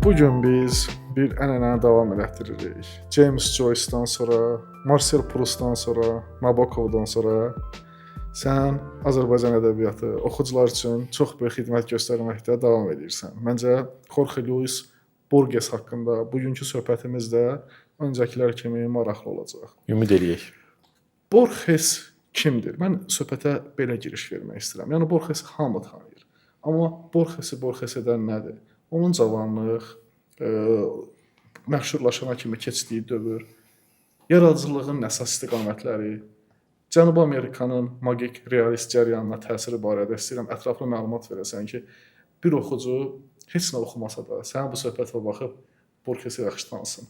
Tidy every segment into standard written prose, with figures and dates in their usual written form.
Bu gün biz bir ənənəni davam elətdiririk. James Joyce-dan sonra, Marcel Proust-dan sonra, Nabokovdan sonra sən Azərbaycan ədəbiyyatı oxucular üçün çox böyük xidmət göstərməkdə davam edirsən. Məncə Jorge Luis Borges haqqında bugünkü söhbətimiz də öncəkilər kimi maraqlı olacaq. Ümid eləyək. Borges kimdir? Mən söhbətə belə giriş vermək istəyirəm. Yəni Borges hamı tanıyır. Amma Borges edən nədir? Onun cavanlıq, məşhurlaşana kimi keçdiyi dövr, yaradıcılığın əsas istiqamətləri, Cənubi Amerikanın magik realist cərəyanına təsiri barədə istəyirəm ətraflı məlumat verəsən ki, bir oxucu heç nə oxumasa da sənin bu söhbətə baxıb Borgesi yaxşı tanısın.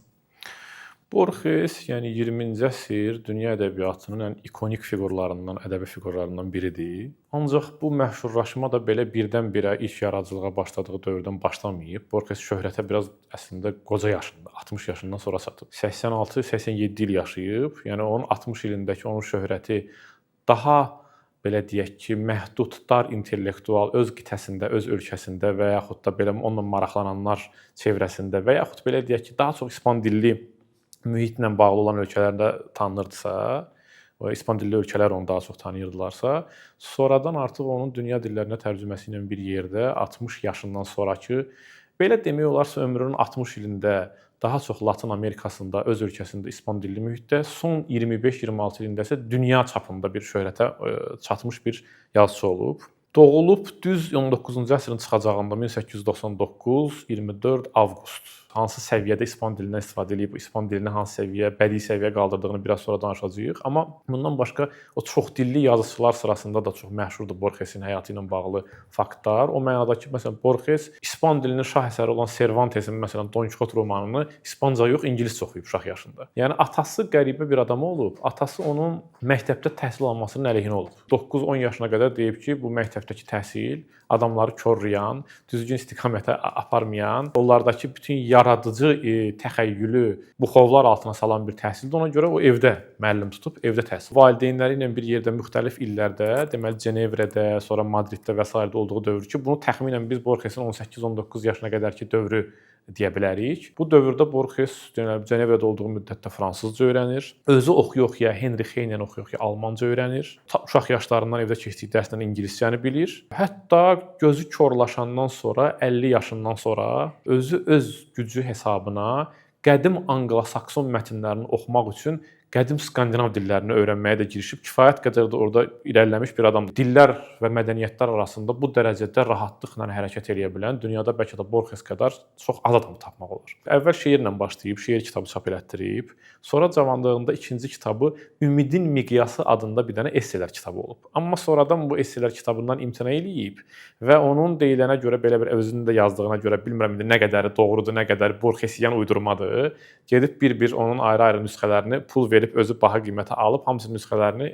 Borges, yəni 20-ci əsr dünya ədəbiyyatının ən ikonik fiqurlarından, ədəbi fiqurlarından biridir. Ancaq bu məşhurlaşma da belə birdən-birə ilk yaradıcılığa başladığı dövrdən başlamayıb. Borges şöhrətə biraz əslində qoca yaşında, 60 yaşından sonra çatıb. 86-87 il yaşayıb. Yəni onun 60 ilindəki onun şöhrəti daha belə deyək ki, məhdud, dar intellektual öz qitəsində, öz ölkəsində və yaxud da belə onunla maraqlananlar çevrəsində və yaxud belə deyək ki, daha çox İspan dilli mühitlə bağlı olan ölkələrdə tanınırdısa, o İspan dilli ölkələr onu daha çox tanıyırdılarsa, sonradan artıq onun dünya dillərinə tərcüməsi ilə bir yerdə 60 yaşından sonrakı, belə demək olarsa ömrünün 60 ilində daha çox Latin Amerikasında, öz ölkəsində İspan dilli mühitdə, son 25-26 ilində isə dünya çapında bir şöhrətə çatmış bir yazıçı olub. Doğulub düz 19-cu əsrin çıxacağında 1899, 24 avqust. Hansı səviyyədə İspan dilindən istifadə edib, İspan dilini hansı səviyyə, bədii səviyyə qaldırdığını biraz sonra danışacağıq. Amma bundan başqa o çoxdilli yazıçılar sırasında da çox məşhurdur Borgesin həyatı ilə bağlı faktlar. O mənada ki, məsələn, Borges İspan dilinin şah əsəri olan Cervantesin, məsələn, Don Kixot romanını İspanca yox, ingiliscə oxuyub uşaq yaşında. Yəni atası qəribə bir adam olub. Atası onun məktəbdə təhsil almasının əleyhinə olub. 9-10 yaşına qədər deyib ki, bu məktəbdəki təhsil adamları korlayan, düzgün istiqamətə aparmayan, onlardakı bütün yaradıcı təxəyyülü buxovlar altına salan bir təhsildir. Ona görə o evdə müəllim tutub, evdə təhsil. Valideynləri ilə bir yerdə müxtəlif illərdə, deməli Cenevrədə, sonra Madriddə və s. olduğu dövr ki, bunu təxminən biz Borgesin 18-19 yaşına qədərki dövrü deyə bilərik. Bu dövrdə Borges Cenevrədə olduğu müddətdə fransızca öyrənir. Özü oxuya-oxuya, Henrik Heine oxuya-oxuya almanca öyrənir. Uşaq yaşlarından evdə keçdiyi dərslə ingiliscəni bilir. Hətta gözü korlaşandan sonra 50 yaşından sonra özü öz gücü hesabına qədim Anglo-Sakson mətnlərini oxumaq üçün qədim Skandinav dillərini öyrənməyə də girişib, kifayət qədər də orada irəliləmiş bir adamdır. Dillər və mədəniyyətlər arasında bu dərəcədə rahatlıqla hərəkət edə bilən, dünyada bəlkə də Borges qədər çox az adamı tapmaq olar. Əvvəl şeirlə başlayıb, şeir kitabı çap elətdirib, sonra cavanlığında ikinci kitabı Ümidin Miqyası adında bir dənə esselər kitabı olub. Amma sonradan bu esselər kitabından imtina eləyib və onun deyilənə görə, belə bir özünün də yazdığına görə, bilmirəm indi nə qədəri doğrudur, nə qədəri Borgesian uydurmadır, gedib bir-bir onun ayrı-ayrı nüsxələrini pul verib özü baha qiymətə alıb, hamısının nüsxələrini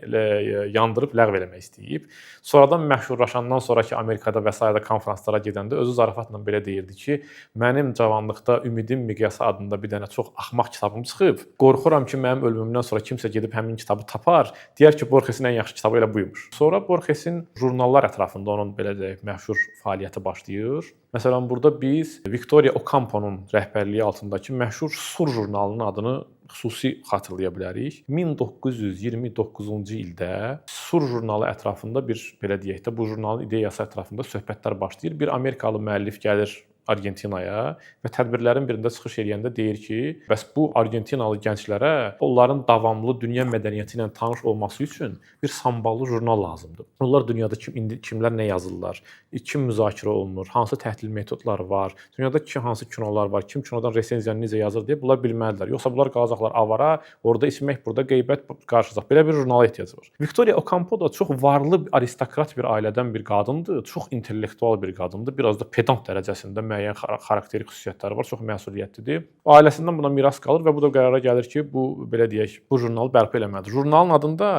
yandırıb ləğv eləmək istəyib. Sonradan məşhurlaşandan sonraki Amerikada və s. konfranslara gedəndə özü zarafatla belə deyirdi ki, mənim cavanlıqda Ümidin Miqyası adında bir dənə çox axmaq kitabım çıxıb. Qorxuram ki, mənim ölümümdən sonra kimsə gedib həmin kitabı tapar, deyər ki, Borgesin ən yaxşı kitabı elə buymuş. Sonra Borgesin jurnallar ətrafında onun belə deyək məşhur fəaliyyəti başlayır. Məsələn, burada biz Victoria Ocampo'nun rəhbərliyi altındakı məşhur Sur jurnalının adını xüsusi xatırlaya bilərik. 1929-cu ildə Sur jurnalı ətrafında bir, belə deyək də, bu jurnalın ideyası ətrafında söhbətlər başlayır. Bir Amerikalı müəllif gəlir Argentinaya və tədbirlərin birində çıxış edəndə deyir ki, bəs bu Argentinalı gənclərə onların davamlı dünya mədəniyyəti ilə tanış olması üçün bir samballı jurnal lazımdır. Onlar dünyada kimlər nə yazırlar, kim müzakirə olunur, hansı təhlil metodları var, dünyada hansı kinolar var, kim kinodan resenziyanı necə yazır deyə bunlar bilməlidirlər. Yoxsa bunlar qalacaqlar avara, orada ismək, burada qeybət qarşılayacaq. Belə bir jurnala ehtiyacı var. Victoria Ocampo da çox varlı, aristokrat bir ailədən bir qadındır, çox intellektual bir qadındır, biraz da pedant dərəcəsində müəyyən xarakterik xüsusiyyətləri var, çox məsuliyyətlidir. Ailəsindən buna miras qalır və bu da qərara gəlir ki, bu belə deyək, bu jurnalı bərpa eləməlidir. Jurnalın adında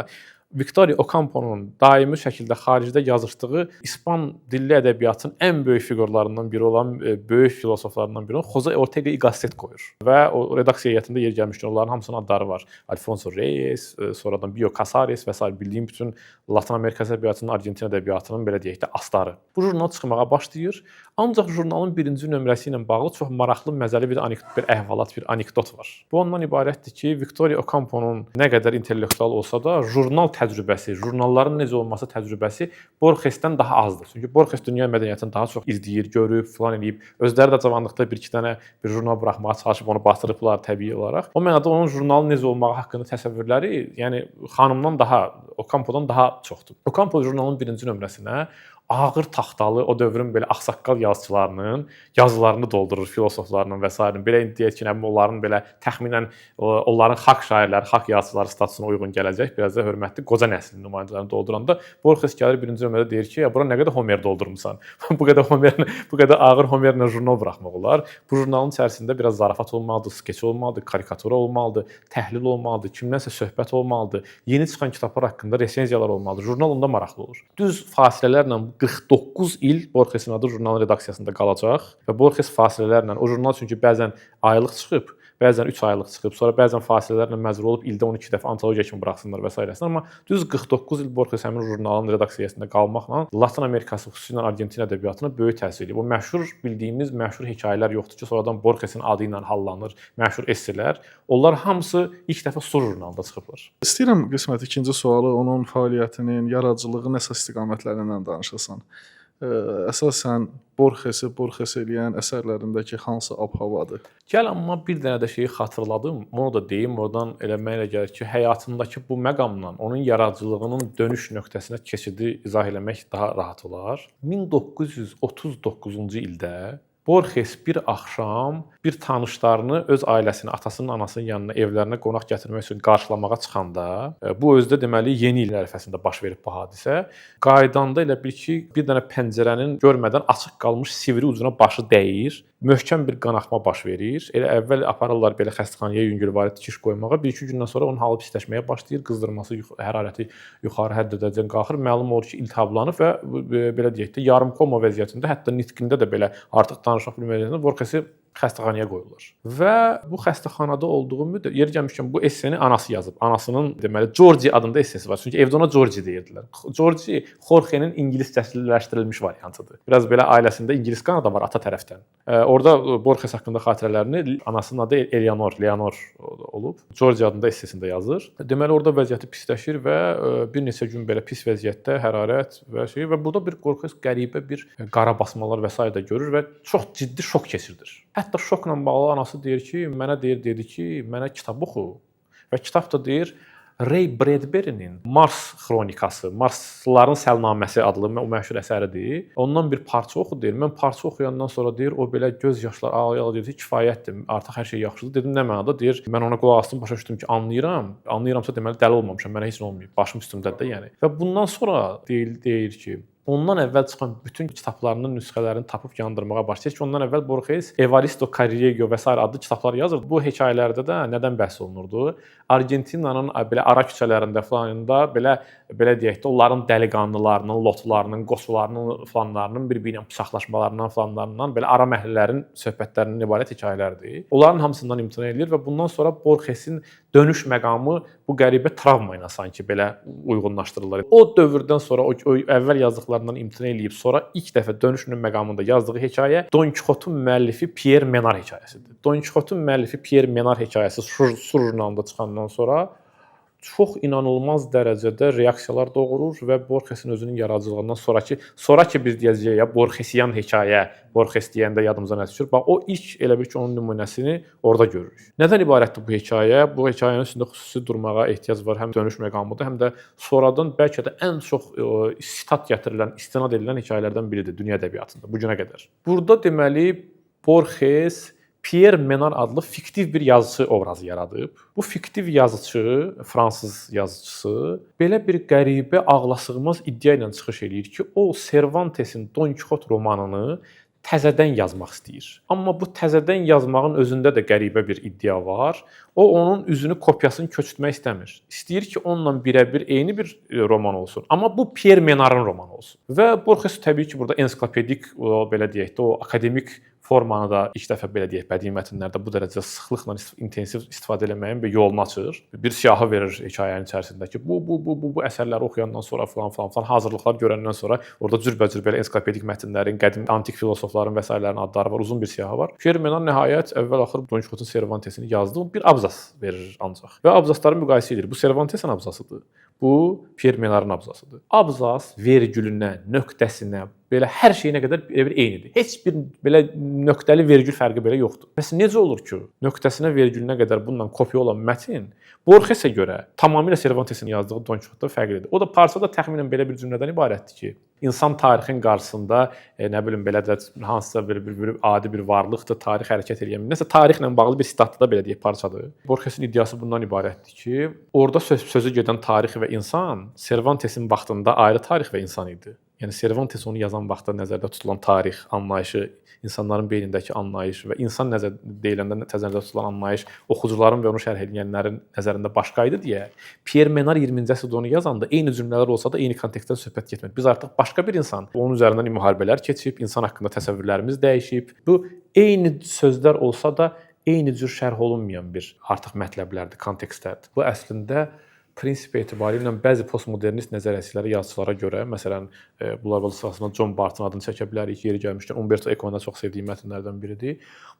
Victor Ocampo'nun daimi şəkildə xaricdə yazışdığı İspan dilli ədəbiyyatının ən böyük fiqurlarından biri olan böyük filosoflarından biri olan José Ortega y Gasset qoyur və o redaksiya heyətində yer gəlmişdir. Onların hamısının adları var. Alfonso Reyes, sonradan Pío Casares və sair bildiyim bütün Latin Amerika ədəbiyyatının, Argentin ədəbiyyatının belə deyək də astarı. Bu jurnal çıxmağa başlayır. Ancaq jurnalın birinci nömrəsi ilə bağlı çox maraqlı, məzəli bir əhvalat, bir anekdot var. Bu ondan ibarətdir ki, Victor Ocampo'nun nə qədər intellektual olsa da, jurnal təcrübəsi, jurnalların necə olması təcrübəsi Borgesdən daha azdır. Çünki Borges dünya mədəniyyətini daha çox izləyir, görüb, falan eləyib. Özləri də cavanlıqda bir-iki dənə bir jurnal buraxmağa çalışıb onu batırıblar təbii olaraq. O mənada onun jurnalın necə olmağı haqqında təsəvvürləri, yəni xanımdan daha, Ocampo'dan daha çoxdur. Ocampo jurnalın birinci nömrəsinə ağır taxtalı, o dövrün belə ağsaqqal yazıçılarının yazılarını doldurur, filosoflarının və s. Belə deyək ki, onların belə təxminən onların xalq şairləri, xalq yazıçıları statusuna uyğun gələcək, biraz da hörmətli qoca nəslin nümayəndələrini dolduranda Borges gəlir birinci nömrədə deyir ki, bura nə qədər Homer doldurmusan? bu qədər ağır Homerlə jurnal buraxmaq olar. Bu jurnalın içərisində biraz zarafat olmalıdır, skeç olmalıdır, karikatura olmalıdır, təhlil olmalıdır, kimdənsə söhbət olmalıdır, yeni çıxan kitablar haqqında resenziyalar olmalıdır. Jurnal onda maraqlı olur. Düz fasilələrlə 49 il Borgesin adı jurnalın redaksiyasında qalacaq və Borges fasilələrlə o jurnal çünki bəzən aylıq çıxıb, bəzən 3 aylıq çıxıb, sonra bəzən fasilələrlə məcbur olub ildə 12 dəfə antologiya kimi buraxsınlar və s. Amma düz 49 il Borges həmin jurnalın redaksiyasında qalmaqla Latin Amerikası, xüsusilə Argentin ədəbiyyatına böyük təsir edib. O məşhur bildiyimiz məşhur hekayələr yoxdur ki, sonradan Borgesin adı ilə hallanır, məşhur esselər. Onlar hamısı ilk dəfə Sur jurnalında çıxıblar. İstəyirəm qismət ikinci sualı onun fəaliyyətinin, yaradıcılığının əsas istiqamətlərindən danışasan. Əsasən Borges eləyən əsərlərindəki hansı ab-havadır? Gəl amma bir dənə də şeyi xatırladım. Onu da deyim, oradan eləməyə gəlir ki, həyatındakı bu məqamla onun yaradıcılığının dönüş nöqtəsinə keçidi izah eləmək daha rahat olar. 1939-cu ildə Borges bir axşam bir tanışlarını öz ailəsini, atasının, anasının yanına, evlərinə qonaq gətirmək üçün qarşılamağa çıxanda, bu özdə deməli yeni il ərəfəsində baş verib bu hadisə. Qaydanda elə bil ki, bir dənə pəncərənin görmədən açıq qalmış sivri ucuna başı dəyir. Möhkəm bir qanaxma baş verir. Elə əvvəl aparırlar belə xəstəxanaya yüngülvari tikiş qoymağa. 1-2 gündən sonra onun halı pisləşməyə başlayır, qızdırması, hərarəti yuxarı hədd dərəcəyə qalxır. Məlum olur ki, iltihablanıb və belə deyək də yarım koma vəziyyətində, hətta nitqində də belə artıq danışa bilməyəndə Borgesi xəstəxanaya qoyurlar. Və bu xəstəxanada olduğu müddət yeri gəlmişkən bu esseni anası yazıb. Anasının deməli Georgie adında essesi var. Çünki evdə ona Georgie deyirdilər. Georgie Jorge'nin ingiliscələşdirilmiş variantıdır. Biraz belə ailəsində ingilis qanı da var ata tərəfdən. Orada Borges haqqında xatirələrini anasının adı Leonor olub. Georgie adında essesində yazır. Deməli orada vəziyyəti pisləşir və bir neçə gün belə pis vəziyyətdə hərarət və burada bir Borges qəribə bir qara basmalar və s. də görür və çox ciddi şok keçirdir. Hətta şokla bağlı anası deyir ki, dedi ki, mənə kitab oxu. Və kitab da deyir Ray Bradbury'nin Mars xronikası, Marslıların səlnaməsi adlı o məşhur əsəridir. Ondan bir parça oxu deyir. Mən parça oxuyandan sonra deyir, o belə göz yaşları ağlaya deyir ki, kifayətdir, artıq hər şey yaxşıdır. Dedim, nə mənada? Deyir, mən ona qulaq asdım, başa düşdüm ki, anlayıram. Anlayıramsa deməli dəli olmamışam, mənə heç nə olmayıb, başım üstümdədir də yəni. Və bundan sonra deyir ki, ondan əvvəl çıxan bütün kitablarının nüsxələrini tapıb yandırmağa başlayır ki, ondan əvvəl Borges Evaristo Carriego və s. adlı kitablar yazırdı. Bu hekayələrdə də nədən bəhs olunurdu? Argentinanın belə ara küçələrində falanında belə deyək də onların dəliqanlılarının, lotlarının, qoçularının falanlarının bir-birinə bıçaqlaşmalarından falanlarından belə ara məhəllələrin söhbətlərindən ibarət hekayələrdir. Onların hamısından imtina edilir və bundan sonra Borgesin dönüş məqamı bu qəribə travma ilə sanki belə uyğunlaşdırılır. O dövrdən sonra o əvvəl yazdıqlarından imtina eləyib sonra ilk dəfə dönüşünün məqamında yazdığı hekayə Don Quixote-un müəllifi Pierre Menard hekayəsidir. Don Quixote-un müəllifi Pierre Menard hekayəsi Sur jurnalında çıxandan sonra çox inanılmaz dərəcədə reaksiyalar doğurur və Borgesin özünün yaradıcılığından sonrakı biz deyəcəyik ya Borgesian hekayə, Borges deyəndə yadımıza nə düşür? Bax o ilk elə bir ki onun nümunəsini orada görürük. Nədən ibarətdir bu hekayə? Bu hekayənin üstündə xüsusi durmağa ehtiyac var, həm dönüş məqamıdır, həm də sonradan bəlkə də ən çox sitat gətirilən, istinad edilən hekayələrdən biridir dünya ədəbiyyatında bu günə qədər. Burada deməli Borges Pierre Menard adlı fiktiv bir yazıçı obrazı yaradıb. Bu fiktiv yazıçı, fransız yazıçısı belə bir qəribə, ağlasığmaz iddia ilə çıxış eləyir ki, o Cervantesin Don Quixote romanını təzədən yazmaq istəyir. Amma bu təzədən yazmağın özündə də qəribə bir iddia var. O onun üzünü kopyasını köçürtmək istəmir. İstəyir ki, onunla birəbir eyni bir roman olsun. Amma bu Pierre Menard'ın romanı olsun. Və Borges təbii ki, burada ensiklopedik, belə deyək də, o akademik formanı da ilk dəfə belə deyək, bədii mətnlərdə bu dərəcədə sıxlıqla intensiv istifadə etməyin bir yolunu açır. Bir siyahı verir hekayənin içərisindəki. Bu əsərləri oxuyandan sonra falan hazırlıqlar görəndən sonra orada cürbəcür belə ensiklopedik mətnlərin, qədim antik filosofların və sairələrin adları var, uzun bir siyahı var. Pierre Menard nəhayət əvvəl-axır Don Quixote-un Cervantesini yazdı, bir abzas verir ancaq. Və abzasları müqayisə edir. Bu Cervantesin abzasıdır. Bu Pierre Menard'ın abzasıdır. Abzas vergülünə, nöqtəsinə, belə hər şeyinə qədər bir eynidir. Heç bir belə nöqtəli vergül fərqi belə yoxdur. Bəs necə olur ki, nöqtəsinə, vergülünə qədər bundan kopya olan mətn Borges-ə görə tamamilə Cervantesin yazdığı Don Quixote-dan fərqlidir. O da parçada təxminən belə bir cümlədən ibarətdir ki, insan tarixin qarşısında nə bilim belə də hansısa bir adi bir varlıqdır, tarix hərəkət edən. Nəsə tarixlə bağlı bir sitatda da belə deyək parçadır. Borges-in iddiası bundan ibarətdir ki, orada sözü gedən tarix və insan Cervantesin vaxtında ayrı tarix və insan idi. Yəni Cervantes onu yazan vaxtda nəzərdə tutulan tarix anlayışı, insanların beynindəki anlayış və insan deyiləndə nəzərdə tutulan anlayış oxucuların və onu şərh edənlərin nəzərində başqa idi deyə Pierre Menard 20-ci əsrdə onu yazanda eyni cümlələr olsa da eyni kontekstdən söhbət getmir. Biz artıq başqa bir insan, onun üzərindən müharibələr keçib, insan haqqında təsəvvürlərimiz dəyişib. Bu eyni sözlər olsa da eyni cür şərh olunmayan bir artıq mətləblərdir, kontekstlərdir. Bu əslində prinsip etibarilə bəzi postmodernist nəzəriyyəçilərə, yazıçılara görə, məsələn, bunlar sırasında John Bartın adını çəkə bilərik, yeri gəlmişkən Umberto Eco'nun da çox sevdiyim mətnlərdən biridir.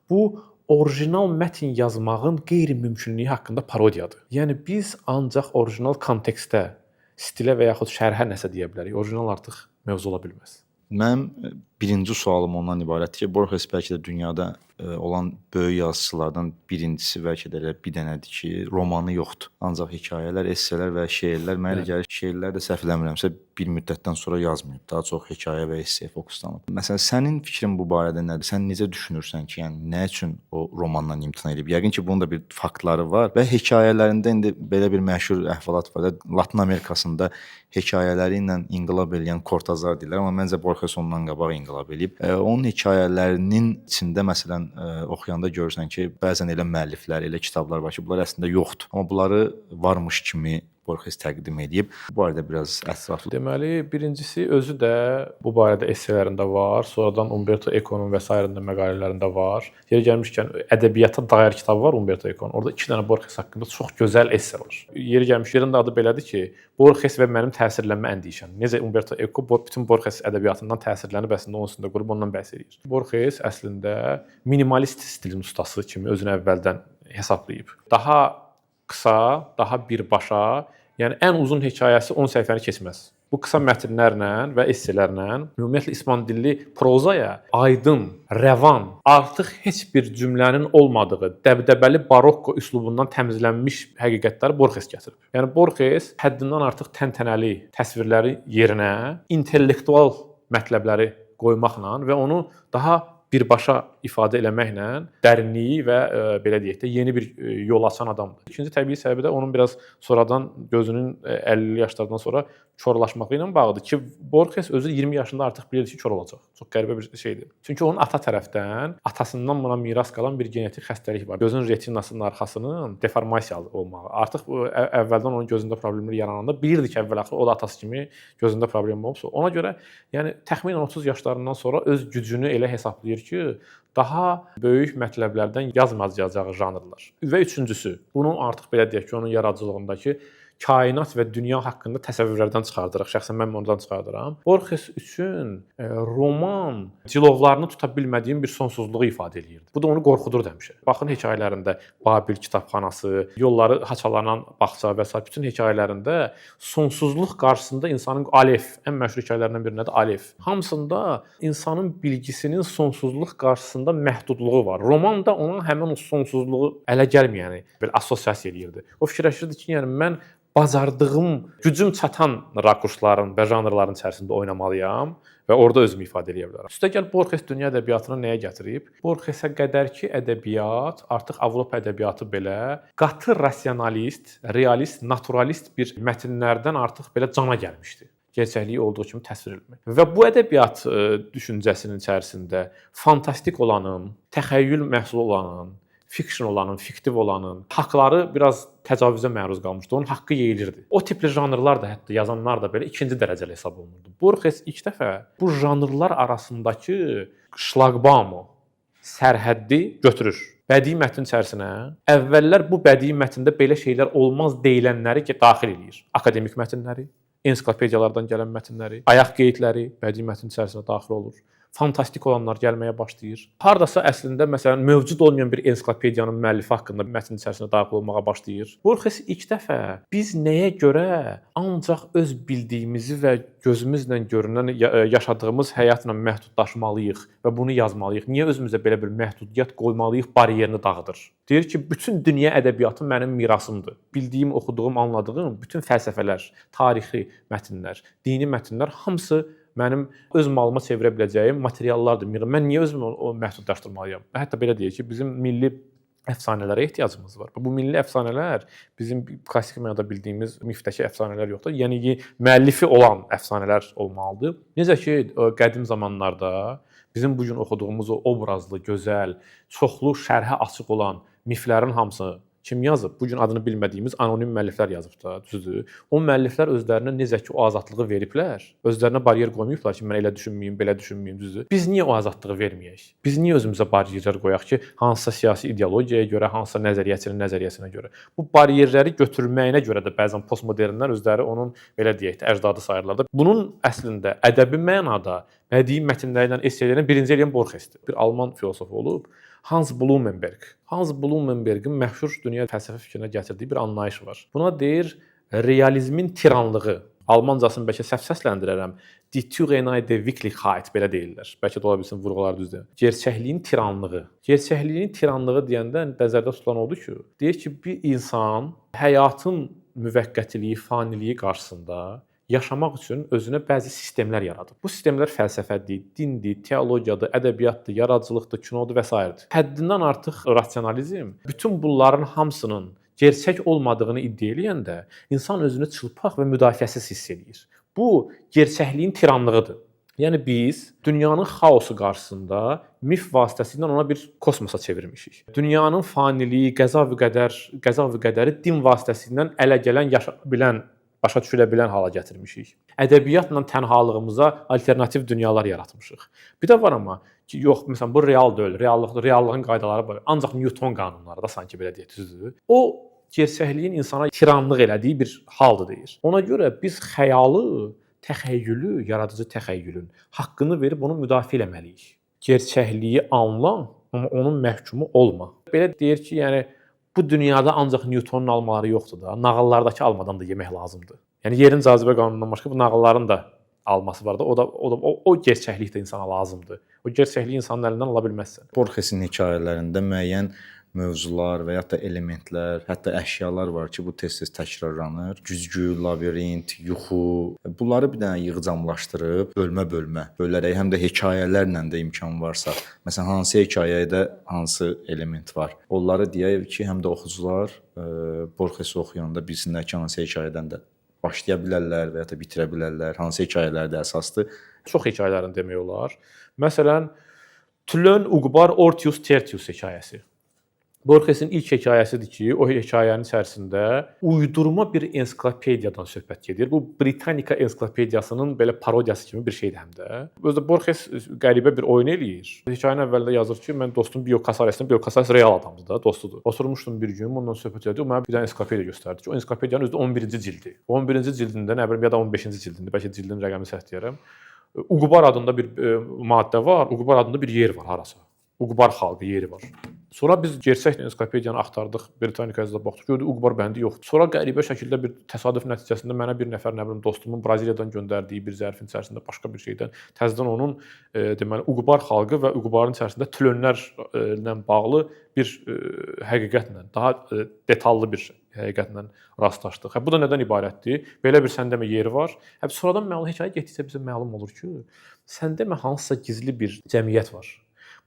Bu orijinal mətn yazmağın qeyri-mümkünlüyü haqqında parodiyadır. Yəni biz ancaq orijinal kontekstdə, stilə və yaxud şərhə nəsə deyə bilərik. Orijinal artıq mövzu ola bilməz. Mənim birinci sualım ondan ibarətdir ki, Borges bəlkə də dünyada olan böyük yazıçılardan birincisi bəlkə də elə bir dənədir ki, romanı yoxdur. Ancaq hekayələr, esselər və şeirlər, mənə elə gəlir şeirlər də səhv eləmirəmsə bir müddətdən sonra yazmayıb. Daha çox hekayə və esseyə fokuslanıb. Məsələn, sənin fikrin bu barədə nədir? Sən necə düşünürsən ki, yəni nə üçün o romandan imtina edib? Yəqin ki, bunun da bir faktları var və hekayələrində indi belə bir məşhur əhvalat var. Latın Amerikasında hekayələri ilə inqilab edən Cortazar deyirlər, amma məncə Borges ondan qabaq inqilab edib. Onun hekayələrinin içində məsələn oxuyanda görürsən ki, bəzən elə müəlliflər, elə kitablar var ki, bunlar əslində yoxdur. Amma bunları varmış kimi Borges təqdim edib. Bu barədə biraz ətraflı. Deməli, birincisi özü də bu barədə esselərində var, sonradan Umberto Eco'nun və sairəndə məqalələrində var. Yeri gəlmişkən ədəbiyyata dair kitabı var Umberto Eco'nun. Orada 2 dənə Borges haqqında çox gözəl esse var. Yeri gəlmiş yerin adı belədir ki, Borges və mənim təsirlənmə əndişəm. Necə Umberto Eco bütün Borges ədəbiyyatından təsirlənib əslində onun üstündə qurub ondan bəhs edir. Borges əslində minimalist stilin ustası kimi özünü əvvəldən hesablayıb. Daha qısa, daha birbaşa, yəni ən uzun hekayəsi 10 səhifəni keçməz. Bu qısa mətnlərlə və esselərlə ümumiyyətlə İspan dilli prozaya aydın, rəvan, artıq heç bir cümlənin olmadığı dəbdəbəli barokko üslubundan təmizlənmiş həqiqətləri Borges gətirib. Yəni Borges həddindən artıq təntənəli təsvirləri yerinə intellektual mətləbləri qoymaqla və onu daha birbaşa ifadə eləməklə dərinliyi və belə deyək də yeni bir yol açan adamdır. İkinci təbii səbəbi də onun biraz sonradan gözünün 50 yaşlardan sonra korlaşması ilə bağlıdır ki, Borges özü 20 yaşında artıq bilirdi ki, kor olacaq. Çox qəribə bir şeydir. Çünki onun ata tərəfdən, atasından buna miras qalan bir genetik xəstəlik var. Gözün retinasının arxasının deformasiyalı olmağı. Artıq əvvəldən onun gözündə problemlər yarananda bilirdi ki, əvvəl-axır o da atası kimi gözündə problem olubsa. Ona görə yəni təxminən 30 yaşlarından sonra öz gücünü elə hesablayır ki, daha böyük mətləblərdən yazmayacağı janrlar. Və üçüncüsü, bunun artıq belə deyək ki, onun yaradıcılığındakı kainat və dünya haqqında təsəvvürlərdən çıxardırıq. Şəxsən mən ondan çıxardıram. Borges üçün roman cilovlarını tuta bilmədiyim bir sonsuzluğu ifadə eləyirdi. Bu da onu qorxudurdu həmişə. Baxın hekayələrində Babil kitabxanası, yolları haçalanan bağça və sair bütün hekayələrində sonsuzluq qarşısında insanın Alef, ən məşhur hekayələrindən biri nədir? Alef. Hamısında insanın bilgisinin sonsuzluq qarşısında məhdudluğu var. Roman da ona həmin o sonsuzluğu ələ gəlməyəni belə assosiasiya eləyirdi. O fikirləşirdi ki, yəni mən bacardığım, gücüm çatan rakursların və janrların içərisində oynamalıyam və orada özümü ifadə edə bilərəm. Üstəgəl Borges dünya ədəbiyyatını nəyə gətirib? Borgesə qədərki ədəbiyyat, artıq Avropa ədəbiyyatı belə qatı rasionalist, realist, naturalist bir mətnlərdən artıq belə cana gəlmişdi. Gerçəkliyi olduğu kimi təsvir etmək. Və bu ədəbiyyat düşüncəsinin içərisində fantastik olanın, təxəyyül məhsulu olanın, fiction olanın, fiktiv olanın haqqları biraz təcavüzə məruz qalmışdı. Onun haqqı yeyilirdi. O tipli janrlar da hətta yazanlar da belə ikinci dərəcəli hesab olunurdu. Borges ilk dəfə bu janrlar arasındakı şlaqbaumu, sərhəddi götürür. Bədii mətn içərisinə əvvəllər bu bədii mətndə belə şeylər olmaz deyilənləri daxil eləyir. Akademik mətnləri, ensiklopediyalardan gələn mətnləri, ayaq qeydləri bədii mətn içərisinə daxil olur. Fantastik olanlar gəlməyə başlayır. Hardasa əslində məsələn mövcud olmayan bir ensiklopediyanın müəllifi haqqında mətn içərisinə daxil olmağa başlayır. Borges ilk dəfə biz nəyə görə ancaq öz bildiyimizi və gözümüzlə görünən yaşadığımız həyatla məhdudlaşmalıyıq və bunu yazmalıyıq. Niyə özümüzə belə bir məhdudiyyət qoymalıyıq baryerini dağıdır. Deyir ki, bütün dünya ədəbiyyatı mənim mirasımdır. Bildiyim, oxuduğum, anladığım bütün fəlsəfələr, tarixi mətnlər, dini mətnlər hamısı mənim öz malıma çevirə biləcəyim materiallardır. Mən niyə özümü o məhdudlaşdırmalıyam? Hətta belə deyək ki, bizim milli əfsanələrə ehtiyacımız var. Bu milli əfsanələr bizim klassik mənada bildiyimiz mifdəki əfsanələr yoxdur. Yəni ki, müəllifi olan əfsanələr olmalıdır. Necə ki, qədim zamanlarda bizim bu gün oxuduğumuz o obrazlı, gözəl, çoxlu şərhə açıq olan miflərin hamısı kim yazıb? Bu gün adını bilmədiyimiz anonim müəlliflər yazıb da, düzdür? O müəlliflər özlərinə necə ki o azadlığı veriblər, özlərinə baryer qoymayıblar ki, mən elə düşünməyim, belə düşünməyim, düzdür? Biz niyə o azadlığı verməyək? Biz niyə özümüzə baryerlər qoyaq ki, hansısa siyasi ideologiyaya görə, hansısa nəzəriyyəçinin nəzəriyyəsinə görə? Bu baryerləri götürməyinə görə də bəzən postmodernlər özləri onun belə deyək də əcdadı sayırlar da. Bunun əslində ədəbi mənada bədii mətnlərdən, esselərdən birinci eləyən Borgesdir. Bir alman filosofu olub. Hans Blumenberg. Hans Blumenbergin məşhur dünya fəlsəfə fikrinə gətirdiyi bir anlayış var. Buna deyir realizmin tiranlığı. Almancasını bəlkə səhv səsləndirərəm. Die Tyrannei der Wirklichkeit belə deyirlər. Bəlkə də ola bilsin vurğular düzdür. Gerçəkliyin tiranlığı. Gerçəkliyin tiranlığı deyəndə nəzərdə tutulan odur ki, deyir ki, bir insan həyatın müvəqqətiliyi, faniliyi qarşısında yaşamaq üçün özünə bəzi sistemlər yaradıb. Bu sistemlər fəlsəfədir, dindir, teologiyadır, ədəbiyyatdır, yaradıcılıqdır, kinodur və s. Həddindən artıq rasionalizm bütün bunların hamısının gerçək olmadığını iddia eləyəndə insan özünü çılpaq və müdafiəsiz hiss edir. Bu gerçəkliyin tiranlığıdır. Yəni biz dünyanın xaosu qarşısında mif vasitəsilə ona bir kosmosa çevirmişik. Dünyanın faniliyi, qəza və qədəri din vasitəsilə ələ gələn, yaşa bilən, başa düşülə bilən hala gətirmişik. Ədəbiyyatla tənhalığımıza alternativ dünyalar yaratmışıq. Bir də var amma ki, yox, məsələn bu real deyil, reallığın qaydaları var. Ancaq Newton qanunları da sanki belə deyək, düzdür. O gerçəkliyin insana tiranlıq elədiyi bir haldır deyir. Ona görə biz xəyalı, təxəyyülü, yaradıcı təxəyyülün haqqını verib onu müdafiə etməliyik. Gerçəkliyi anla, amma onun məhkumu olma. Belə deyir ki, yəni bu dünyada ancaq Newtonun almaları yoxdur da, nağıllardakı almadan da yemək lazımdır. Yəni yerin cazibə qanunundan başqa bu nağılların da alması var da, o gerçəklik də insana lazımdır. O gerçəkliyi insanın əlindən ala bilməzsən. Borgesin hekayələrində müəyyən mövzular və ya da elementlər, hətta əşyalar var ki, bu tez-tez təkrarlanır. Güzgü, labirint, yuxu. Bunları bir dənə yığcamlaşdırıb bölmə-bölmə bölərək həm də hekayələrlə də imkan varsa, məsələn hansı hekayədə hansı element var. Onları deyək ki, həm də oxucular Borgesi oxuyanda bilsinlər ki, hansı hekayədən də başlaya bilərlər və ya da bitirə bilərlər, hansı hekayələrdə əsasdır. Çox hekayələrini demək olar. Məsələn, Tlön Uqbar Ortius Tertius hekayəsi. Borgesin ilk hekayəsidir ki, o hekayənin içərisində uydurma bir ensiklopediyadan söhbət gedir. Bu Britannica ensiklopediyasının belə parodiyası kimi bir şeydir həm də. Özdə Borges qəribə bir oyun eləyir. Hekayənin əvvəlində yazır ki, mən dostum Biyo Casares'in, Biyo Casares real adamdır da, dostudur. Oturmuşdum bir gün, ondan söhbət edirdik. O mənə bir dənə ensiklopediya göstərdi ki, o ensiklopediyanın özü 11-ci cildi. 11-ci cildində, nə bilim, ya da 15-ci cildində, bəlkə cildin rəqəmini səhv deyirəm. Uqbar adında bir maddə var, Uqbar adında bir yer var harasa. Uqbar xalqı yeri var. Sonra biz gerçək ensiklopediyanı axtardıq, Britannica'ya da baxdıq, gördük Uqbar bəndi yoxdur. Sonra qəribə şəkildə bir təsadüf nəticəsində mənə bir nəfər, nə bilim, dostumun Braziliyadan göndərdiyi bir zərfin içərisində başqa bir şeydən təzədən onun deməli Uqbar xalqı və Uqbarın içərisində tlönlərlə bağlı bir həqiqətlə, daha detallı bir həqiqətlə rastlaşdıq. Bu da nədən ibarətdir? Belə bir sən demə yeri var. Sonradan məlum hekayə getdikcə bizə məlum olur ki, sən demə hansısa gizli bir cəmiyyət var.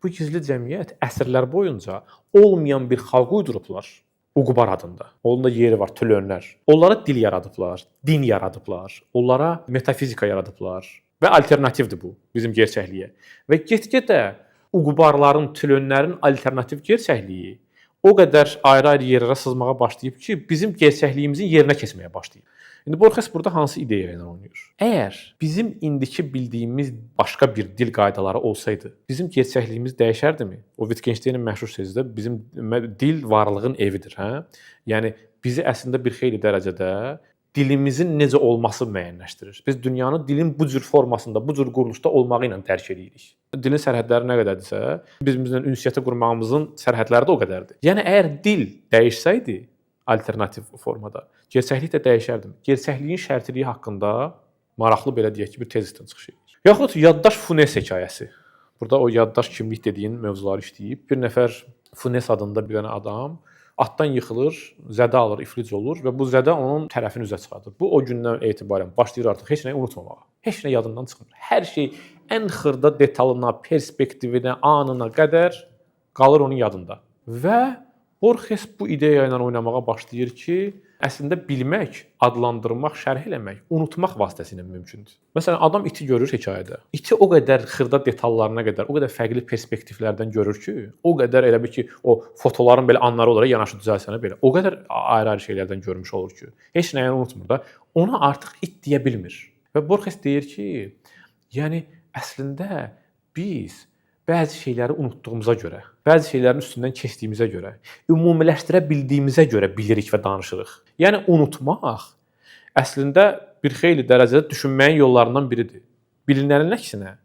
Bu gizli cəmiyyət əsrlər boyunca olmayan bir xalq uydurublar. Uqbar adında. Onun da yeri var, tülönlər. Onlara dil yaradıblar, din yaradıblar, onlara metafizika yaradıblar və alternativdir bu bizim gerçəkliyə. Və get-gedə Uqbarların, tülönlərin alternativ gerçəkliyi o qədər ayrı-ayrı yerlərə sızmağa başlayıb ki, bizim gerçəkliyimizin yerinə keçməyə başlayıb. İndi Borges burada hansı ideya ilə oynayır? Əgər bizim indiki bildiyimiz başqa bir dil qaydaları olsaydı, bizim gerçəkliyimiz dəyişərdimi? O Wittgenstein'in məşhur sözü də bizim dil varlığın evidir, hə? Yəni bizi əslində bir xeyli dərəcədə dilimizin necə olması müəyyənləşdirir. Biz dünyanı dilin bu cür formasında, bu cür quruluşda olmağı ilə dərk edirik. Dilin sərhədləri nə qədərdirsə, bizimlə ünsiyyəti qurmağımızın sərhədləri də o qədərdir. Yəni əgər dil dəyişsəydi alternativ formada, gerçəklik də dəyişərdi. Gerçəkliyin şərtiliyi haqqında maraqlı belə deyək ki, bir tezisdən çıxış edir. Yaxud yaddaş Funes hekayəsi. Burada o yaddaş kimlik dediyin mövzuları işləyib. Bir nəfər Funes adında bir dənə adam atdan yıxılır, zədə alır, iflic olur və bu zədə onun tərəfini üzə çıxardır. Bu o gündən etibarən başlayır artıq heç nəyi unutmamağa. Heç nə yadından çıxmır. Hər şey ən xırda detalına, perspektivinə, anına qədər qalır onun yadında. Və Borges bu ideya ilə oynamağa başlayır ki, əslində bilmək, adlandırmaq, şərh eləmək, unutmaq vasitəsilə mümkündür. Məsələn, adam iti görür hekayədə. İti o qədər xırda detallarına qədər, o qədər fərqli perspektivlərdən görür ki, o qədər elə bil ki, o fotoların belə anları olaraq yanaşı düzəlsənə belə, o qədər ayrı-ayrı şeylərdən görmüş olur ki, heç nəyi unutmur da, ona artıq it deyə bilmir. Və Borges deyir ki, yəni əslində biz bəzi şeyləri unutduğumuza görə, bəzi şeylərin üstündən keçdiyimizə görə, ümumiləşdirə bildiyimizə görə bilirik və danışırıq. Yəni unutmaq əslində bir xeyli dərəcədə düşünməyin yollarından biridir. Bilinənin əksinə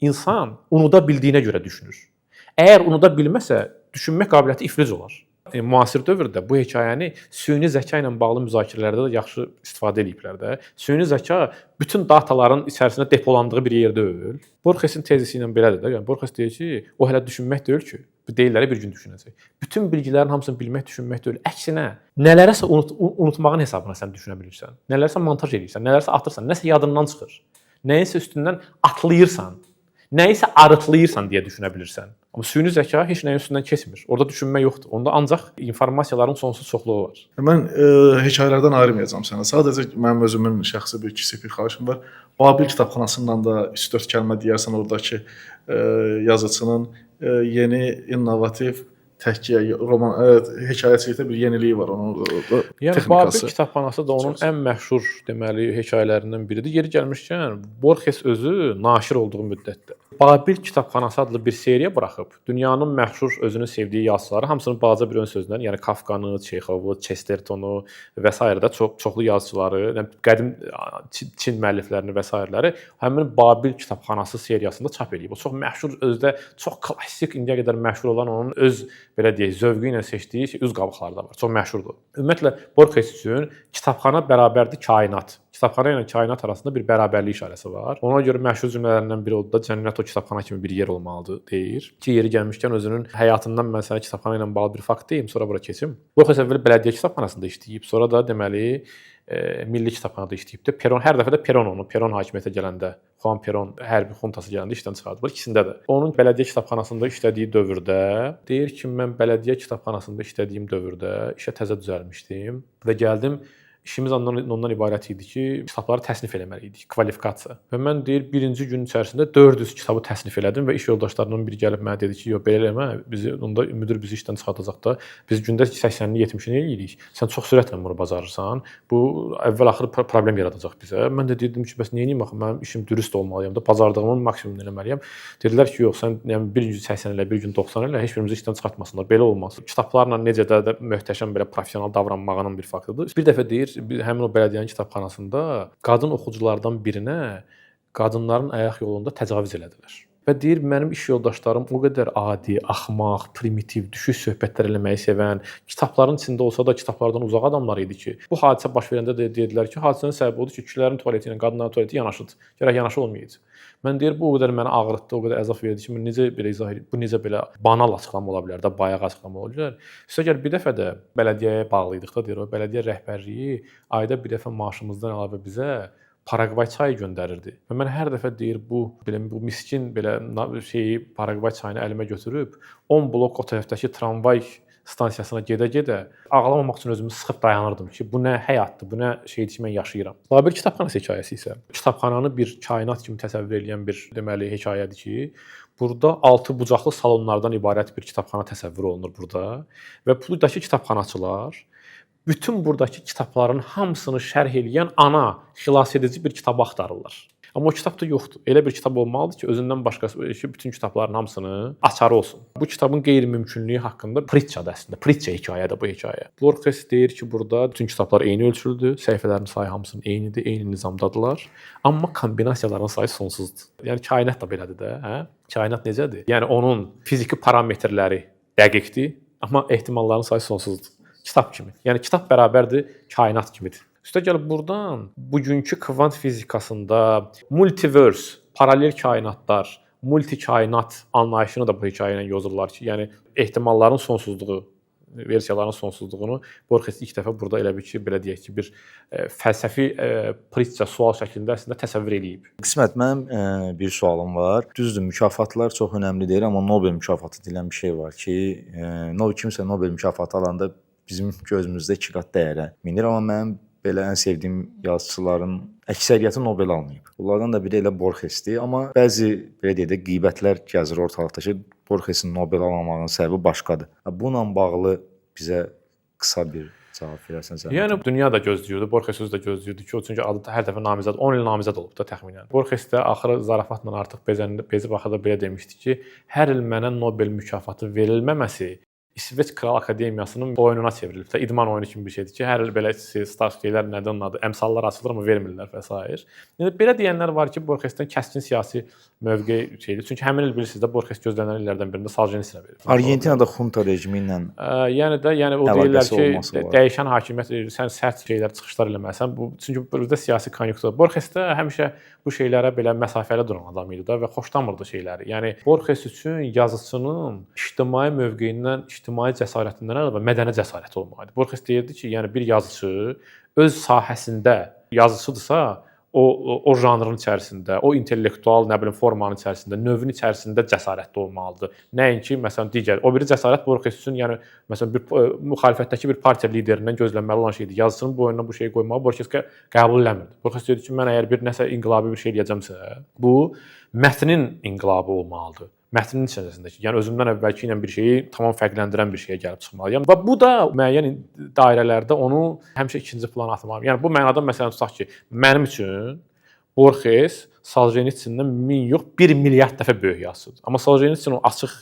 insan unuda bildiyinə görə düşünür. Əgər unuda bilməsə, düşünmək qabiliyyəti iflic olar. Müasir dövrdə bu hekayəni süni zəka ilə bağlı müzakirələrdə də yaxşı istifadə ediblər də. Süni zəka bütün dataların içərisində depolandığı bir yer deyil. Borgesin tezisi ilə belədir də. Yəni Borges deyir ki, o hələ düşünmək deyil ki, bu deyilləri bir gün düşünəcək. Bütün bilgilərin hamısını bilmək, düşünmək deyil. Əksinə, nələrəsə unutmağın hesabına sən düşünə bilirsən. Nələrsə montaj edirsən, nələrsə atırsan, nəsə yadından çıxır. Nəyisə üstündən atlayırsan, nəyisə arıtlayırsan deyə düşünə bilirsən. Amma süni zəka heç nəyin üstündən keçmir. Orada düşünmə yoxdur. Onda ancaq informasiyaların sonsuz çoxluğu var. Mən hekayələrdən ayırmayacağam sənə. Sadəcə mənim özümün şəxsi bir kiçik bir xahişim var. Babil kitabxanasından da 3-4 kəlmə deyərsən oradakı yazıçının yeni, innovativ təhkiyə, roman, hekayəçilikdə bir yeniliyi var onun Yəni texnikası. Babil kitabxanası da onun ən məşhur deməli hekayələrindən biridir. Yeri gəlmişkən Borges özü naşir olduğu müddətdə Babil kitabxanası adlı bir seriya buraxıb dünyanın məşhur özünün sevdiyi yazıçıları hamısının balaca bir ön sözündən, yəni Kafkanı, Çexovu, Chestertonu və s. də çoxlu yazıçıları, yəni qədim Çin müəlliflərini və s. həmin Babil kitabxanası seriyasında çap edib. O çox məşhur, özdə çox klassik, indiyə qədər məşhur olan onun öz belə deyək, zövqü ilə seçdiyi üz qabıqları da var. Çox məşhurdur. Ümumiyyətlə Borges üçün kitabxana bərabərdir kainat. Kitabxana ilə kainat arasında bir bərabərlik işarəsi var. Ona görə məşhur cümlələrindən biri odur da cənnət o kitabxana kimi bir yer olmalıdır deyir. Ki yeri gəlmişkən özünün həyatından mən sənə kitabxana ilə bağlı bir fakt deyim, sonra bura keçim. Borges əvvəl bələdiyyə kitabxanasında işləyib, sonra da deməli Milli kitabxanada işləyib də Peron hər dəfə də Peron hakimiyyətə gələndə, Juan Peron hərbi xuntası gələndə işdən çıxardıblar ikisində də. Onun bələdiyyə kitabxanasında işlədiyi dövrdə deyir ki, mən bələdiyyə kitabxanasında işlədiyim dövrdə işə təzə düzəlmişdim və gəldim. İşimiz ondan ibarət idi ki, kitabları təsnif eləməli idik, kvalifikasiya. Və mən deyir, birinci gün içərisində 400 kitabı təsnif elədim və iş yoldaşlarımdan biri gəlib mənə dedi ki, yox belə eləmə, onda müdir bizi işdən çıxardacaq da, biz gündə 80-ni, 70-ni eləyirik. Sən çox sürətlə bunu bacarırsan, bu əvvəl-axır problem yaradacaq bizə. Mən də dedim ki, bəs niyə eləyim axı, mənim işim dürüst olmalıyam da, bacardığımın maksimumunu eləməliyəm. Dedilər ki, yox, sən yəni bir gün 80 elə, bir gün 90 elə, heç birimizi işdən çıxartmasınlar. Belə olmaz. Kitablarla necə də möhtəşəm belə professional davranmağının bir faktıdır. Bir dəfə deyir, həmin o bələdiyyənin kitabxanasında qadın oxuculardan birinə qadınların ayaq yolunda təcavüz elədilər. Və deyir, mənim iş yoldaşlarım o qədər adi, axmaq, primitiv, düşük söhbətlər eləməyi sevən, kitabların içində olsa da kitablardan uzaq adamlar idi ki, bu hadisə baş verəndə də dedilər ki, hadisənin səbəbi odur ki, kişilərin tualeti ilə qadınların tualeti yanaşıdır. Gərək yanaşı olmayacaq. Mən deyir, bu o qədər məni ağrıtdı, o qədər əzab verdi ki, necə belə izah edib, bu necə belə banal açıqlama ola bilər də, bayaq açıqlama ola bilər. Üstəgəl bir dəfə də bələdiyyəyə bağlıydıq da, deyir, o bələdiyyə rəhbərliyi ayda bir dəfə maaşımızdan əlavə bizə Paragvay çayı göndərirdi. Və mən hər dəfə deyir, bu miskin belə şeyi Paragvay çayını əlimə götürüb 10 blok o tərəfdəki tramvay stansiyasına gedə-gedə ağlamamaq üçün özümü sıxıb dayanırdım ki, bu nə həyatdır, bu nə şeydir ki, mən yaşayıram. Labir kitabxanası hekayəsi isə kitabxananı bir kainat kimi təsəvvür edən bir deməli hekayədir ki, burada 6 bucaqlı salonlardan ibarət bir kitabxana təsəvvür olunur burada və buradakı kitabxanaçılar bütün buradakı kitabların hamısını şərh edən ana, xilasedici bir kitab axtarırlar. Amma o kitab da yoxdur. Elə bir kitab olmalıdır ki, özündən başqası bütün kitabların hamısını açarı olsun. Bu kitabın qeyri-mümkünlüyü haqqında pritçadır əslində. Pritçə hekayədir bu hekayə. Borges deyir ki, burada bütün kitablar eyni ölçülüdür, səhifələrin sayı hamısının eynidir, eyni nizamdadılar. Amma kombinasiyaların sayı sonsuzdur. Yəni kainat da belədir də, hə? Kainat necədir? Yəni onun fiziki parametrləri dəqiqdir, amma ehtimalların sayı sonsuzdur. Kitab kimi. Yəni kitab bərabərdir kainat kimidir. Üstəgəl burdan bugünkü kvant fizikasında multiverse, paralel kainatlar, multikainat anlayışını da bu hekayə ilə yozurlar ki, yəni ehtimalların sonsuzluğu, versiyaların sonsuzluğunu Borges ilk dəfə burada elə bir ki, belə deyək ki, bir fəlsəfi pritçə sual şəklində əslində təsəvvür eləyib. Qismət, mənim bir sualım var. Düzdür, mükafatlar çox önəmli deyil, amma Nobel mükafatı deyilən bir şey var ki, kimsə Nobel mükafatı alanda bizim gözümüzdə 2 qat dəyərə minir, amma mənim belə ən sevdiyim yazıçıların əksəriyyəti Nobel almayıb. Bunlardan da biri elə Borgesdir, amma bəzi belə deyək də qeybətlər gəzir ortalıqda ki, Borgesin Nobel almamağının səbəbi başqadır. Bununla bağlı bizə qısa bir cavab verərsən sən. Yəni dünya da gözləyirdi, Borges özü də gözləyirdi ki, çünki adı hər dəfə namizəd 10 il namizəd olub da təxminən. Borges də axırı zarafatla artıq bezib axırda belə demişdi ki, hər il mənə Nobel mükafatı verilməməsi İsveç Kral Akademiyasının oyununa çevrilib də, idman oyunu kimi bir şeydir ki, hər il belə staj şeylər nədir onun adı, əmsallar açılır amma vermirlər və s. Yəni belə deyənlər var ki, Borgesdən kəskin siyasi mövqe şeydir. Çünki həmin il bilirsiniz də Borges gözlənilən illərdən birində Soljenitsinə verilib. Argentinada xunta rejimi ilə yəni o deyirlər ki, dəyişən hakimiyyət sən sərt şeylər çıxışlar eləməlisən. Çünki burada siyasi konjunktur. Borges də həmişə bu şeylərə belə məsafəli duran adam idi də və xoşlamırdı şeyləri. Yəni Borges üçün yazıçının ictimai mövqeyindən, ictimai cəsarətindən əlavə mədəni cəsarət olmalıdır. Borges deyirdi ki, yəni bir yazıçı öz sahəsində yazıçıdırsa, o janrın içərisində, o intellektual, formanın içərisində, növün içərisində cəsarətli olmalıdır. Nəinki məsələn digər o biri cəsarət Borges üçün, yəni məsələn bir müxalifətdəki bir partiya liderindən gözlənməli olan şeydir. Yazıçının boynuna bu şeyi qoymağı Borges qəbul eləmirdi. Borges deyirdi ki, mən əgər bir nəsə inqilabi bir şey eləyəcəmsə, bu mətnin inqilabı olmalıdır. Mətnin içərisindəki, yəni özümdən əvvəlki ilə bir şeyi tamam fərqləndirən bir şeyə gəlib çıxmalıyam. Və bu da müəyyən dairələrdə onu həmişə ikinci plana atmalıyam. Yəni bu mənada məsələn tutaq ki, mənim üçün Borges Soljenitsin'dən 1000 yox, 1 milyard dəfə böyük yazıçıdır. Amma Soljenitsin o açıq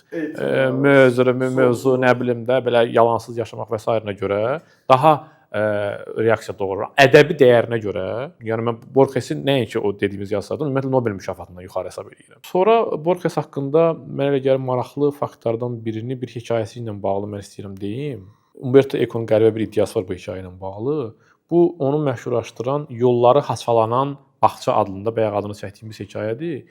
mövzu, nə bilim də belə yalansız yaşamaq və s. görə daha reaksiya doğurur. Ədəbi dəyərinə görə, yəni mən Borgesin nəinki o dediyimiz yazılardan ümumiyyətlə Nobel mükafatından yuxarı hesab edirəm. Sonra Borges haqqında mənə elə gəlir maraqlı faktlardan birini bir hekayəsi ilə bağlı mən istəyirəm deyim. Umberto Eco'nun qəribə bir iddiası var bu hekayə ilə bağlı. Bu onu məşhurlaşdıran Yolları Haçalanan Bağça adında bayaq adını çəkdiyimiz hekayədir.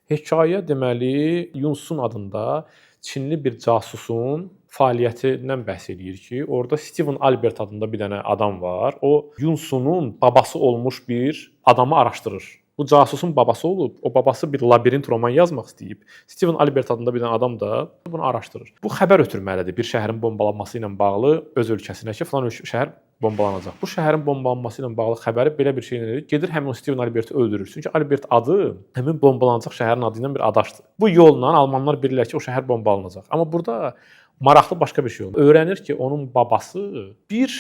Hekayə deməli Yunsun adında Çinli bir casusun fəaliyyətindən bəhs eləyir ki, orada Steven Albert adında bir dənə adam var. O Yunsunun babası olmuş bir adamı araşdırır. Bu casusun babası olub, o babası bir labirint roman yazmaq istəyib. Steven Albert adında bir dənə adam da bunu araşdırır. Bu xəbər ötürməlidir bir şəhərin bombalanması ilə bağlı öz ölkəsinə ki, falan şəhər bombalanacaq. Bu şəhərin bombalanması ilə bağlı xəbəri belə bir şey edir. Gedir həmin o Steven Alberti öldürür. Çünki Albert adı həmin bombalanacaq şəhərin adı ilə bir adaşdır. Bu yolla almanlar bilirlər ki, o şəhər bombalanacaq. Amma burada maraqlı başqa bir şey olur. Öyrənir ki, onun babası bir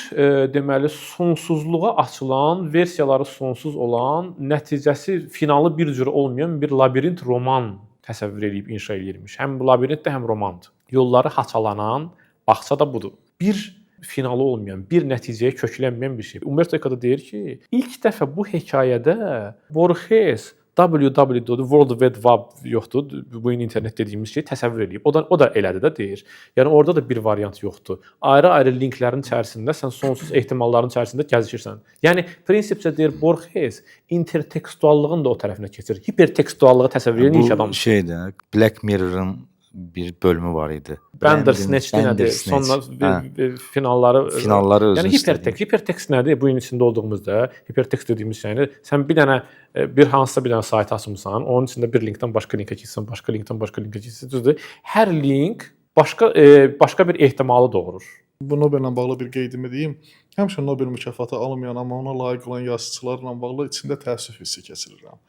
deməli sonsuzluğa açılan, versiyaları sonsuz olan, nəticəsi finalı bir cür olmayan bir labirint roman təsəvvür edib inşa edilmiş. Həm bu labirint də, həm romandır. Yolları haçalanan bağça da budur. Bir finalı olmayan, bir nəticəyə köklənməyən bir şey. Umberto Eco da deyir ki, ilk dəfə bu hekayədə Borges World Wide Web yoxdur. Bu internet dediyimiz şey təsəvvür edib. O da elədir də deyir. Yəni orada da bir variant yoxdur. Ayrı-ayrı linklərin içərisində sən sonsuz ehtimalların içərisində gəzişirsən. Yəni prinsipcə deyir Borges intertekstuallığın da o tərəfinə keçir. Hipertekstuallığı təsəvvür edən ilk adam. Bu şeydə Black Mirror-ın bir bölümü var idi. Bandersnatch nədir? Sonra finalları yəni hipertekst nədir? Bu gün içində olduğumuzda hipertekst dediyimiz şeydir. Sən bir dənə bir hansısa bir dənə sayt açmısan, onun içində bir linkdən başqa linkə keçsən, başqa linkdən başqa linkə keçsən, düzdür? Hər link başqa bir ehtimalı doğurur. Bu Nobellə bağlı bir qeydimi deyim. Həmişə Nobel mükafatı almayan, amma ona layiq olan yazıçılarla bağlı içində təəssüf hissi keçirirəm.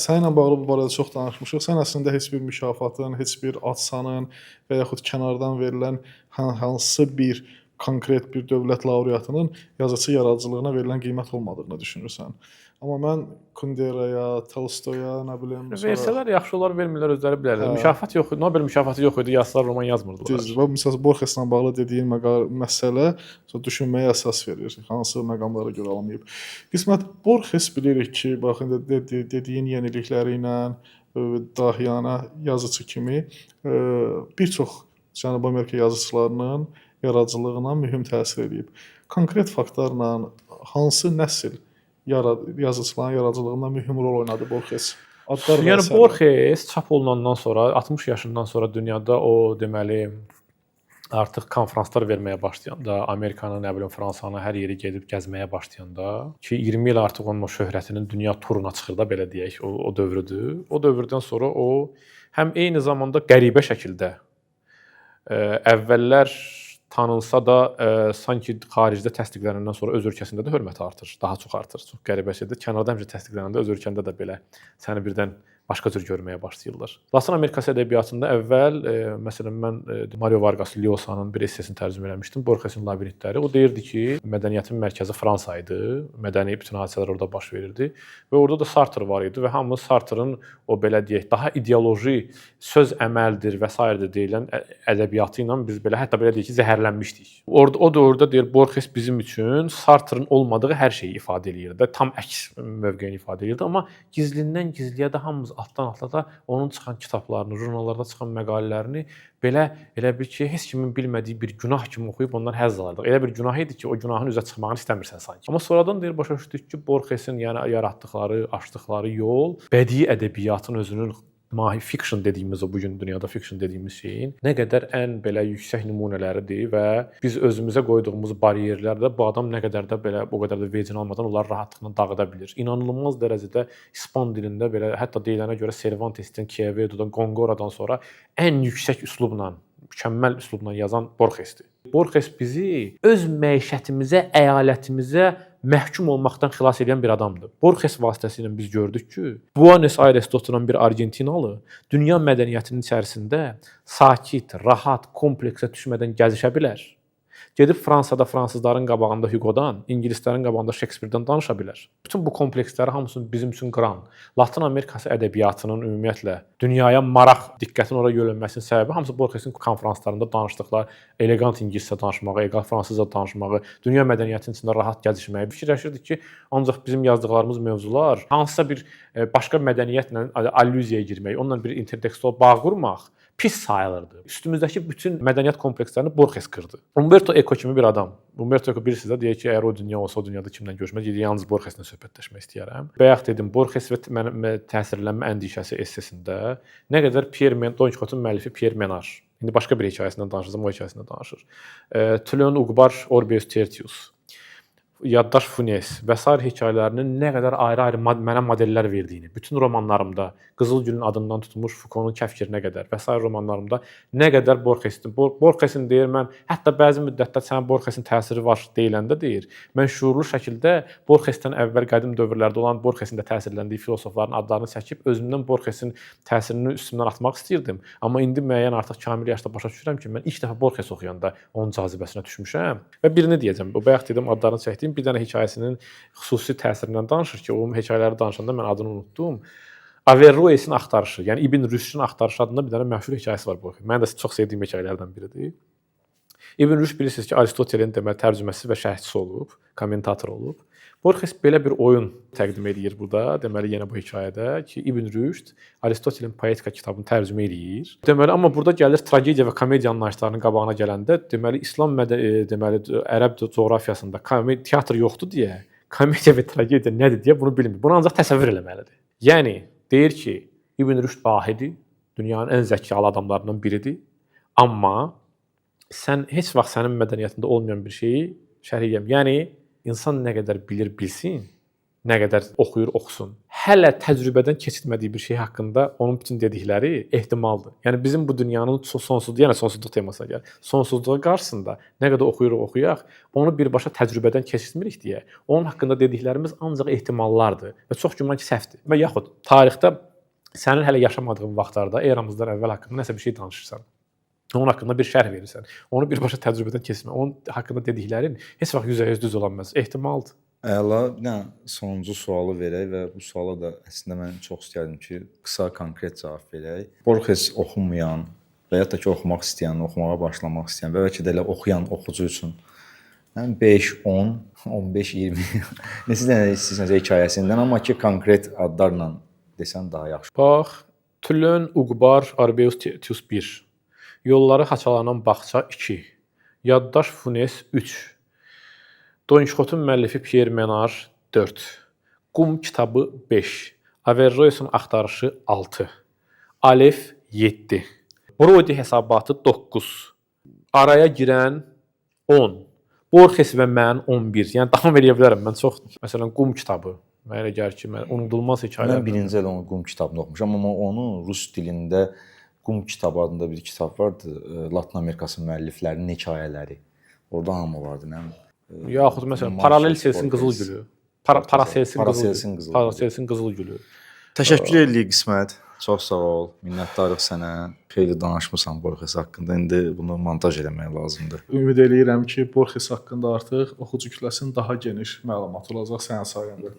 Səninlə bağlı bu barədə çox danışmışıq. Sən əslində heç bir mükafatın, heç bir atsanın və yaxud kənardan verilən hansı bir konkret bir dövlət laureatının yazıçı yaradıcılığına verilən qiymət olmadığını düşünürsən. Amma mən Kunderaya, Tolstoya, nə bilim, Versələr yaxşı olar, vermirlər özləri bilərlər. Mükafat yox idi, Nobel mükafatı yox idi, yazıçılar roman yazmırdılar. Düzdür. Və məsələn Borgeslə bağlı dediyin məsələ düşünməyə əsas verir. Hansı məqamlara görə alınmayıb. Qismət Borges bilirik ki, bax indi dediyin yenilikləri ilə dahiyana yazıçı kimi bir çox Cənubi Amerika yazıçılarının yaradıcılığına mühüm təsir edib. Konkret faktlarla hansı nəsil yazıçıların yaradıcılığında mühüm rol oynadı Borges? Yəni Borges çap olunandan sonra 60 yaşından sonra dünyada o deməli artıq konfranslar verməyə başlayanda, Amerikanın, nə bilim, Fransanın hər yeri gedib gəzməyə başlayanda ki 20 il artıq onun o şöhrətinin dünya turuna çıxır da belə deyək, o dövrüdür. O dövrdən sonra o həm eyni zamanda qəribə şəkildə əvvəllər tanınsa da sanki xaricdə təsdiqlənəndən sonra öz ölkəsində də hörməti artır, daha çox artır. Çox qəribə şeydir. Kənarda həmişə təsdiqlənəndə öz ölkəndə də belə səni birdən başqa cür görməyə başlayırlar. Latin Amerikası ədəbiyyatında əvvəl məsələn mən Mario Vargas Llosa'nın bir essesini tərcümə etmişdim, Borgesin labirintləri. O deyirdi ki, mədəniyyətin mərkəzi Fransa idi. Mədəni bütün hadisələr orada baş verirdi və orada da Sartre var idi və hamı Sartre'ın o belə deyək, daha ideoloji söz əməldir və s. deyilən ədəbiyyatı ilə biz belə hətta belə deyək ki, zəhərlənmişdik. O dövrdə deyir Borges bizim üçün Sartre'ın olmadığı hər şeyi ifadə eləyirdi. Tam əks mövqeyini ifadə eləyirdi, amma gizlindən gizliyə də hamımız altdan-alta da onun çıxan kitablarını, jurnallarda çıxan məqalələrini elə bir ki, heç kimin bilmədiyi bir günah kimi oxuyub ondan həzz alırdıq. Elə bir günah idi ki, o günahın üzə çıxmağını istəmirsən sanki. Amma sonradan deyir başa düşdük ki, Borgesin yəni yaratdıqları, açdıqları yol bədii ədəbiyyatın özünün fiction dediyimiz o bugün dünyada fiction dediyimiz şeyin nə qədər ən belə yüksək nümunələridir və biz özümüzə qoyduğumuz baryerlərdə bu adam nə qədər də belə o qədər də vecin almadan onları rahatlıqla dağıda bilir. İnanılmaz dərəcədə İspan dilində belə hətta deyilənə görə Cervantesdən, Quevedo'dan, Gongora'dan sonra ən yüksək üslubla, mükəmməl üslubla yazan Borgesdir. Borges bizi öz məişətimizə, əyalətimizə məhkum olmaqdan xilas edən bir adamdır. Borges vasitəsilə biz gördük ki, Buenos Airesdə oturan bir Argentinalı dünya mədəniyyətinin içərisində sakit, rahat, kompleksə düşmədən gəzişə bilər. Gedib Fransada fransızların qabağında Hugo'dan, ingilislərin qabağında Shakespeare'dən danışa bilər. Bütün bu kompleksləri hamısını bizim üçün qıran, Latin Amerikası ədəbiyyatının ümumiyyətlə dünyaya maraq, diqqətin ora yönəlməsinin səbəbi hamısı Borgesin konfranslarında danışdıqları elegant ingiliscə danışmağı, elegant fransızca danışmağı, dünya mədəniyyətinin içində rahat gəzişməyi fikirləşirdik ki, ancaq bizim yazdıqlarımız mövzular hansısa bir başqa mədəniyyətlə allüziyaya girmək, onunla bir intertekstual bağ qurmaq pis sayılırdı. Üstümüzdəki bütün mədəniyyət komplekslərini Borges qırdı. Umberto Eco kimi bir adam. Umberto Eco birisi də deyir ki, əgər o dünya olsa, o dünyada kimlə görüşmək, yalnız Borgeslə söhbətləşmək istəyərəm. Bayaq dedim, Borges və təsirlənmə əndişəsi essesində nə qədər Don Quixote'un müəllifi Pierre Menard. İndi başqa bir hekayəsindən danışacağam, o hekayəsindən danışır. Tülön Uqbar Orbius Tertius, Yaddaş Funes və s. hekayələrinin nə qədər ayrı-ayrı mənə modellər verdiyini, bütün romanlarımda Qızılgülün adından tutmuş Foucault'un Kəfkirinə qədər və s. romanlarımda nə qədər Borgesin deyir, mən hətta bəzi müddətdə sənin Borgesin təsiri var deyiləndə deyir, mən şuurlu şəkildə Borgesdən əvvəl qədim dövrlərdə olan Borgesin də təsirləndiyi filosofların adlarını çəkib özümdən Borgesin təsirini üstümdən atmaq istəyirdim. Amma indi müəyyən artıq kamil yaşda başa düşürəm ki, mən ilk dəfə Borges oxuyanda onun cazibəsinə düşmüşəm və birini deyəcəm. O bayaq dedim adlarını çəkdim. Bir dənə hekayəsinin xüsusi təsirindən danışır ki, o hekayələri danışanda mən adını unutdum. Averroes'in axtarışı, yəni İbn Rüşdün axtarışı adında bir dənə məşhur hekayəsi var bu. Mən də çox sevdiyim hekayələrdən biridir. İbn Rüşd bilirsiniz ki, Aristotelin deməli tərcüməçisi və şərhçisi olub, kommentator olub. Borges belə bir oyun təqdim edir burada, deməli yenə bu hekayədə ki, İbn Rüşd Aristotelin Poetika kitabını tərcümə edir. Deməli amma burada gəlir tragediya və komediya anlayışlarının qabağına gələndə, deməli İslam ərəb coğrafiyasında teatr yoxdur deyə, komediya və tragediya nədir deyə bunu bilmir. Bunu ancaq təsəvvür etməlidir. Yəni deyir ki, İbn Rüşd dahidir, dünyanın ən zəkalı adamlarından biridir. Amma sən heç vaxt sənin mədəniyyətində olmayan bir şeyi şərh edəm. Yəni insan nə qədər bilir bilsin, nə qədər oxuyur oxusun, hələ təcrübədən keçirmədiyi bir şey haqqında onun bütün dedikləri ehtimaldır. Yəni bizim bu dünyanın sonsuzluğu, yəni sonsuzluq temasına gəlir. Sonsuzluğa qarşısında nə qədər oxuyuruq, onu birbaşa təcrübədən keçirmirik deyə, onun haqqında dediklərimiz ancaq ehtimallardır və çox güman ki, səhvdir. Və yaxud tarixdə sənin hələ yaşamadığın vaxtlarda eramızdan əvvəl haqqında nəsə bir şey danışırsan. Onun haqqında bir şərh verirsən. Onu birbaşa təcrübədən keçirmə. Onun haqqında dediklərin heç vaxt 100% düz ola bilməz. Ehtimaldır. Əla, sonuncu sualı verək və bu suala da əslində mən çox istərdim ki, qısa, konkret cavab verək. Borges oxunmayan və ya da ki, oxumaq istəyən, oxumağa başlamaq istəyən və bəlkə də elə oxuyan oxucu üçün 5, 10, 15, 20 necə demək istəyirsiniz hekayəsindən, amma ki, konkret adlarla desən daha yaxşı. Bax, Tülön Uqbar Arbeus Titus 1. Yolları haçalanan bağça 2. Yaddaş Funes 3. Don Quixote'un müəllifi Pierre Menard 4. Qum kitabı 5. Averroes'un axtarışı 6. Alef 7. Brody hesabatı 9. Araya girən 10. Borges və mən 11. Yəni davam edə bilərəm. Mən çox məsələn Qum kitabı mənə elə gəlir ki, mən unudulmaz hekayələr. Mən birinci il onun Qum kitabını oxumuşam, amma onun rus dilində Qum kitabı adında bir kitab vardı. Latın Amerikası müəlliflərinin hekayələri. Orada hamı vardı, nə? Yaxud məsələn Paralelselsin Qızıl Gülü. Paracelsin Qızıl Gülü. Təşəkkür edirik İsmət. Çox sağ ol. Minnətdarıq sənə. Xeyli danışmısan Borges haqqında. İndi bunu montaj eləmək lazımdır. Ümid eləyirəm ki, Borges haqqında artıq oxucu kütləsinin daha geniş məlumat olacaq sənin sayəndə.